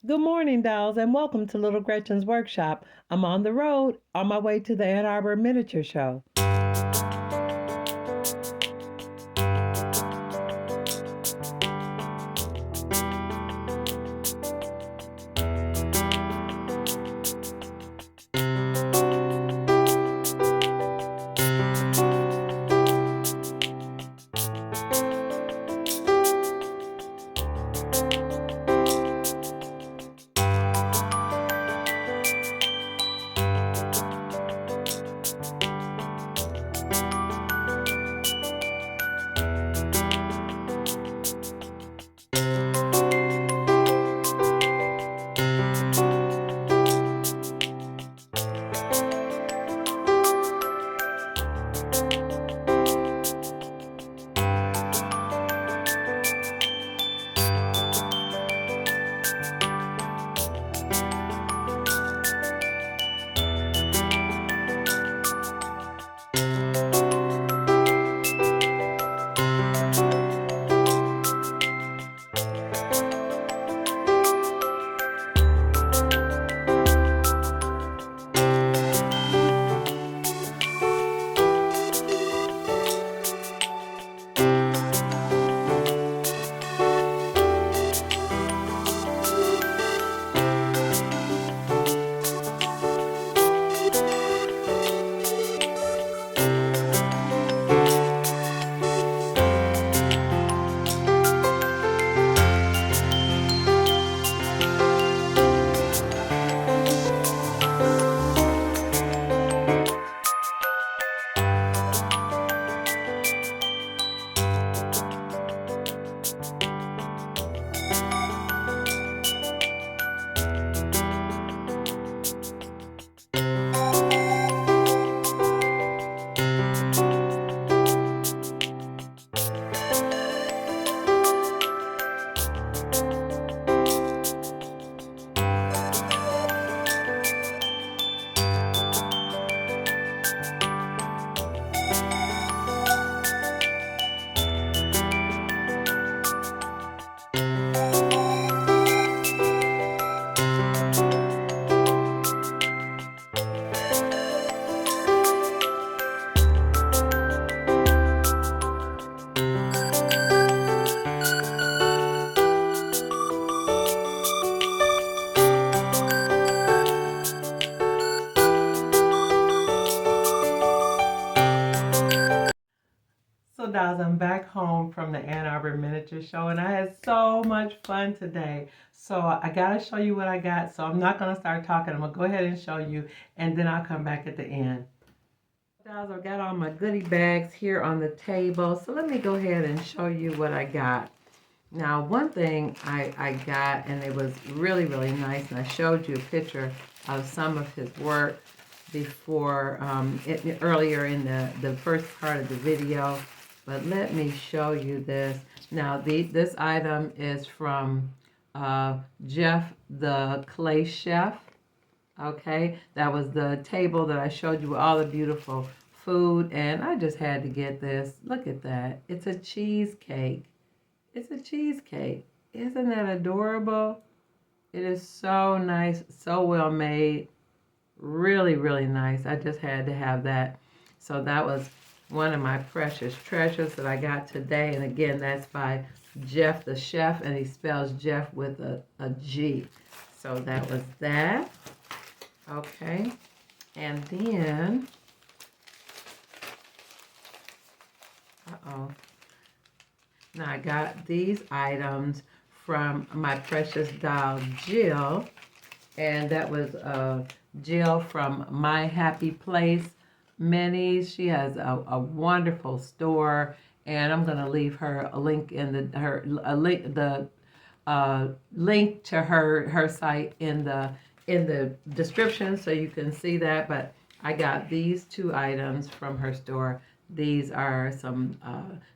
Good morning, dolls, and welcome to Little Gretchen's workshop. I'm on the road on my way to the Ann Arbor Miniature Show. So, dolls, I'm back home from the Ann Arbor Miniature Show, and I had so much fun today. So, I got to show you what I got. So, I'm not going to start talking. I'm going to go ahead and show you, and then I'll come back at the end. Dolls, I've got all my goodie bags here on the table. So, let me go ahead and show you what I got. Now, one thing I got, and it was really, really nice, and I showed you a picture of some of his work before, earlier in the first part of the video. But let me show you this. Now, this item is from Jeff the Clay Chef. Okay, that was the table that I showed you with all the beautiful food, and I just had to get this. Look at that. It's a cheesecake. It's a cheesecake. Isn't that adorable? It is so nice, so well made. Really, really nice. I just had to have that. So that was one of my precious treasures that I got today. And again, that's by Jeff the Chef, and he spells Jeff with a G. So that was that. Okay. And then, now I got these items from my precious doll, Jill. And that was Jill from My Happy Place Minis. She has a wonderful store, and I'm going to leave her a link in the link to her site in the description, so you can see that. But I got these two items from her store. These are some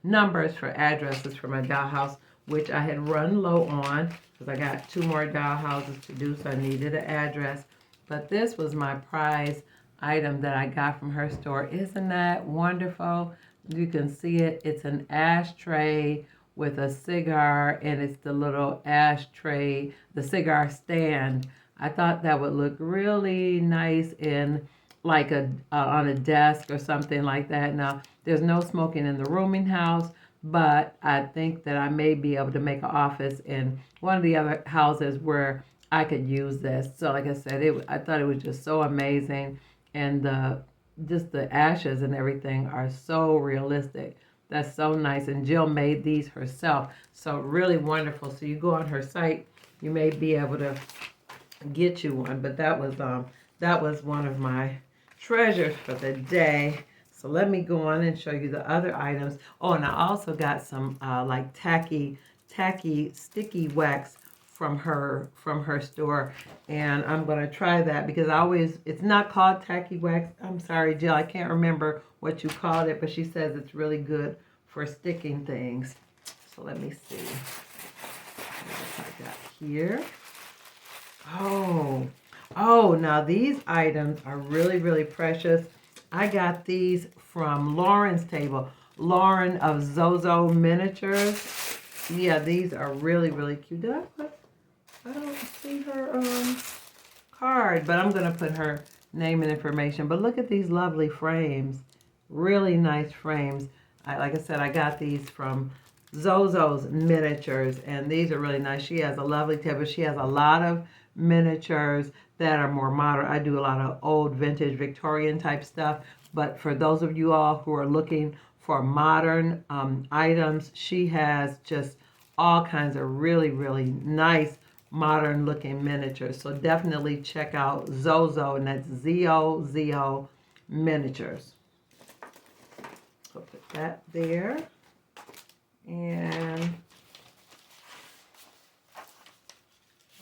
numbers for addresses for my dollhouse, which I had run low on because I got 2 more dollhouses to do, so I needed an address. But this was my prize item that I got from her store. Isn't that wonderful? You can see it. It's an ashtray with a cigar, and it's the little ashtray, the cigar stand. I thought that would look really nice in like on a desk or something like that. Now, there's no smoking in the rooming house, but I think that I may be able to make an office in one of the other houses where I could use this. So like I said, I thought it was just so amazing, and just the ashes and everything are so realistic. That's so nice. And Jill made these herself, so really wonderful. So you go on her site, you may be able to get you one. But that was one of my treasures for the day. So let me go on and show you the other items. Oh, and I also got some like tacky sticky wax from her store, and I'm gonna try that because it's not called tacky wax. I'm sorry, Jill, I can't remember what you called it, but she says it's really good for sticking things. So let me see what I got here. Oh, now these items are really precious. I got these from Lauren's table. Lauren of Zozo Miniatures. Yeah, these are really cute. I don't see her card, but I'm gonna put her name and information. But look at these lovely frames. Really nice frames. Like I said, I got these from Zozo's Miniatures, and these are really nice. She has a lovely table. She has a lot of miniatures that are more modern. I do a lot of old vintage Victorian type stuff, but for those of you all who are looking for modern items, she has just all kinds of really nice modern looking miniatures. So definitely check out Zozo, and that's ZOZO Miniatures. So put that there. And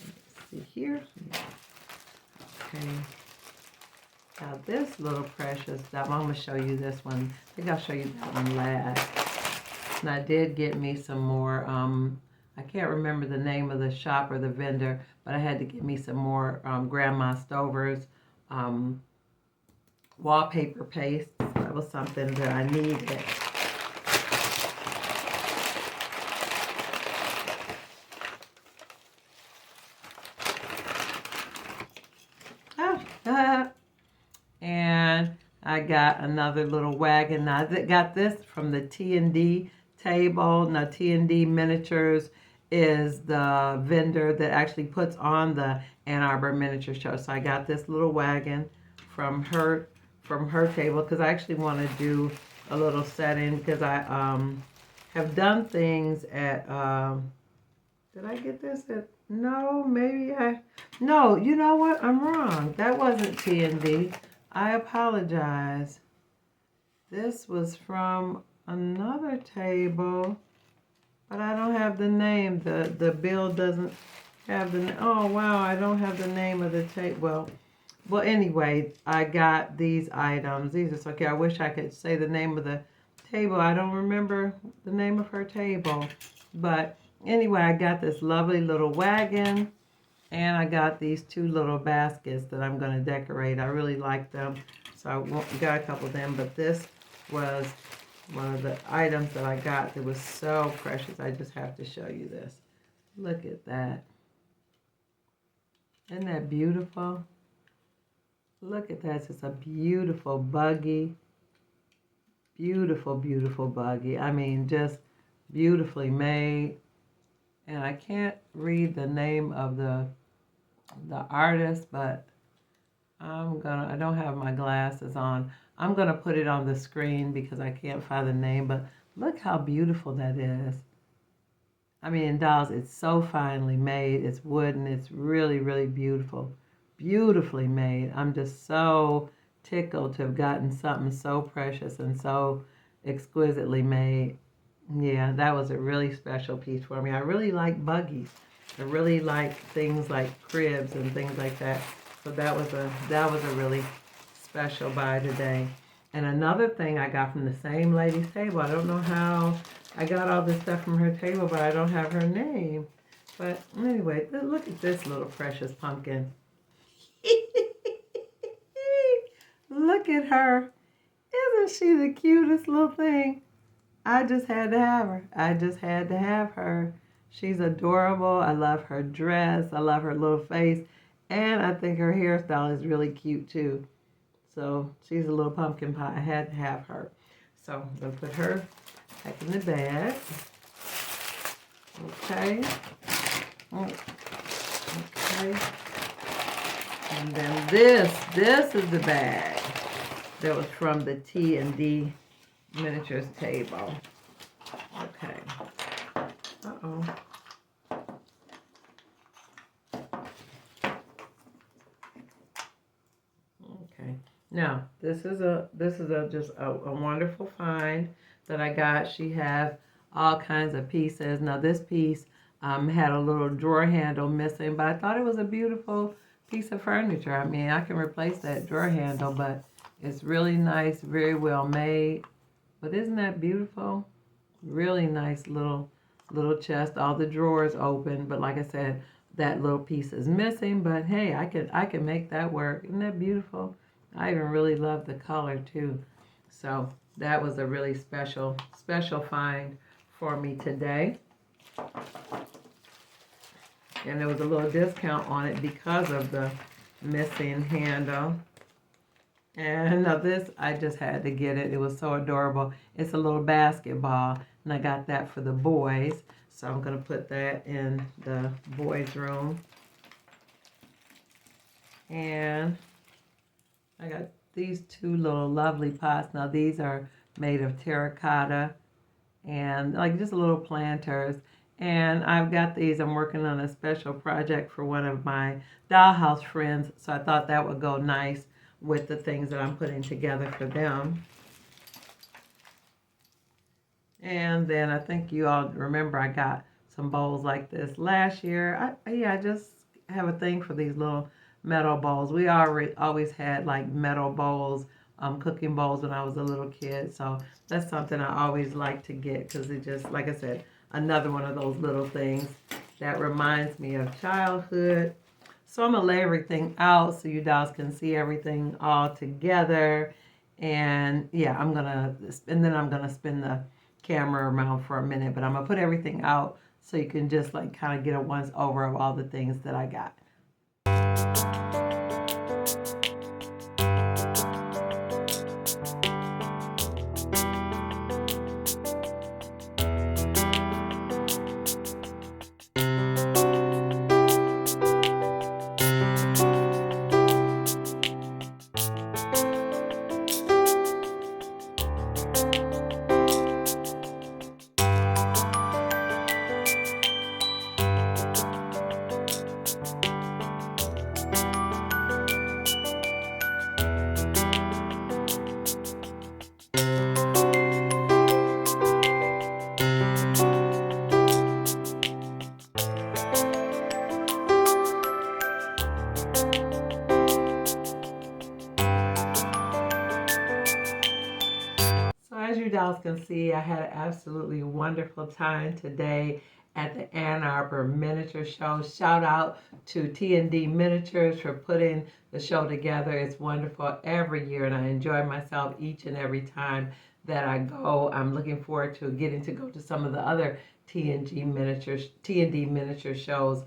let's see here. Okay. Now this little precious stuff, I'm going to show you this one. I think I'll show you that one last. And I did get me some more, I can't remember the name of the shop or the vendor, but I had to get me some more Grandma Stover's wallpaper paste. That was something that I needed. And I got another little wagon. Now I got this from the T&D table. Now T&D Miniatures is the vendor that actually puts on the Ann Arbor Miniature Show. So I got this little wagon from her table because I actually want to do a little setting because I have done things at did I get this at no, no, you know what? I'm wrong. That wasn't T&D. I apologize. This was from another table, but I don't have the name. The bill doesn't have the, oh wow, I don't have the name of the table. Well, anyway, I got these items. These are so cute. I wish I could say the name of the table. I don't remember the name of her table. But anyway, I got this lovely little wagon. And I got these two little baskets that I'm going to decorate. I really like them, so I got a couple of them. But this was one of the items that I got that was so precious. I just have to show you this. Look at that. Isn't that beautiful? Look at that. It's just a beautiful buggy. Beautiful buggy. I mean, just beautifully made. And I can't read the name of the artist, but I don't have my glasses on. I'm gonna put it on the screen because I can't find the name, but look how beautiful that is. I mean, dolls, it's so finely made. It's wooden. It's really beautiful. Beautifully made. I'm just so tickled to have gotten something so precious and so exquisitely made. Yeah, that was a really special piece for me. I really like buggies. I really like things like cribs and things like that. So that was a really special buy today. And another thing I got from the same lady's table. I don't know how I got all this stuff from her table, but I don't have her name. But anyway, look at this little precious pumpkin. Look at her. Isn't she the cutest little thing? I just had to have her. I just had to have her. She's adorable. I love her dress. I love her little face. And I think her hairstyle is really cute too. So she's a little pumpkin pie. I had to have her. So I'm going to put her back in the bag. Okay. Okay. And then this is the bag that was from the T&D Miniatures table. Okay. Uh-oh. Okay. Now, this is just a wonderful find that I got. She have all kinds of pieces. Now, this piece had a little drawer handle missing, but I thought it was a beautiful piece of furniture. I mean, I can replace that drawer handle, but it's really nice, very well made. But isn't that beautiful? Really nice little chest. All the drawers open, but like I said, that little piece is missing. But hey, I can make that work. Isn't that beautiful? I even really love the color too. So that was a really special find for me today. And there was a little discount on it because of the missing handle. And now this, I just had to get it. It was so adorable. It's a little basketball, and I got that for the boys. So I'm going to put that in the boys' room. And I got these two little lovely pots. Now these are made of terracotta and like just little planters. And I've got these, I'm working on a special project for one of my dollhouse friends. So I thought that would go nice with the things that I'm putting together for them. And then I think you all remember I got some bowls like this last year. I just have a thing for these little metal bowls. We always had like metal bowls, cooking bowls when I was a little kid. So that's something I always like to get because it just, like I said, another one of those little things that reminds me of childhood. So I'm going to lay everything out so you dolls can see everything all together. And yeah, and then I'm going to spin the camera around for a minute, but I'm going to put everything out so you can just like kind of get a once over of all the things that I got. As you dolls can see, I had an absolutely wonderful time today at the Ann Arbor Miniature Show. Shout out to T&D Miniatures for putting the show together. It's wonderful every year, and I enjoy myself each and every time that I go. I'm looking forward to getting to go to some of the other T&D Miniature shows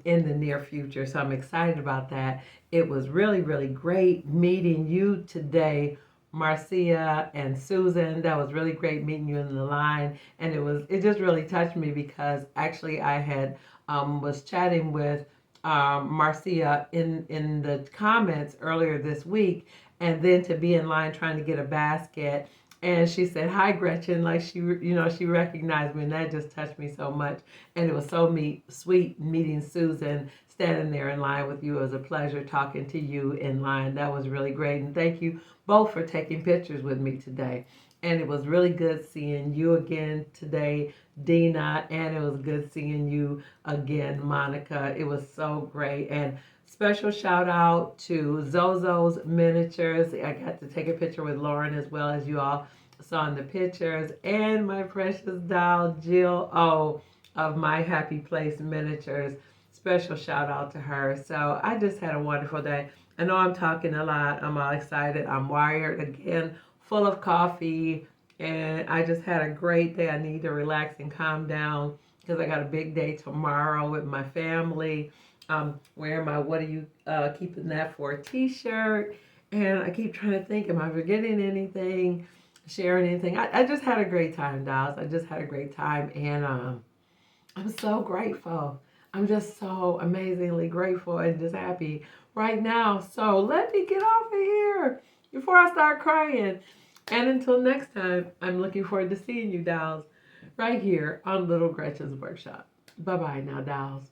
in the near future. So I'm excited about that. It was really, really great meeting you today, Marcia and Susan. That was really great meeting you in the line, and it just really touched me because actually I had was chatting with Marcia in the comments earlier this week, and then to be in line trying to get a basket, and she said, "Hi, Gretchen," like she recognized me, and that just touched me so much. And it was so sweet meeting Susan, standing there in line with you. It was a pleasure talking to you in line. That was really great, and thank you both for taking pictures with me today. And it was really good seeing you again today, Dina, and it was good seeing you again, Monica. It was so great. And special shout out to Zozo's Miniatures. I got to take a picture with Lauren as well, as you all saw in the pictures. And my precious doll, Jill O of My Happy Place Miniatures. Special shout out to her. So I just had a wonderful day. I know I'm talking a lot. I'm all excited. I'm wired again, full of coffee. And I just had a great day. I need to relax and calm down because I got a big day tomorrow with my family. Wearing my "What are you keeping that for" t-shirt. And I keep trying to think, am I forgetting anything? Sharing anything? I just had a great time, dolls. I just had a great time. And I'm so grateful. I'm just so amazingly grateful and just happy right now. So let me get off of here before I start crying. And until next time, I'm looking forward to seeing you, dolls, right here on Little Gretchen's Workshop. Bye-bye now, dolls.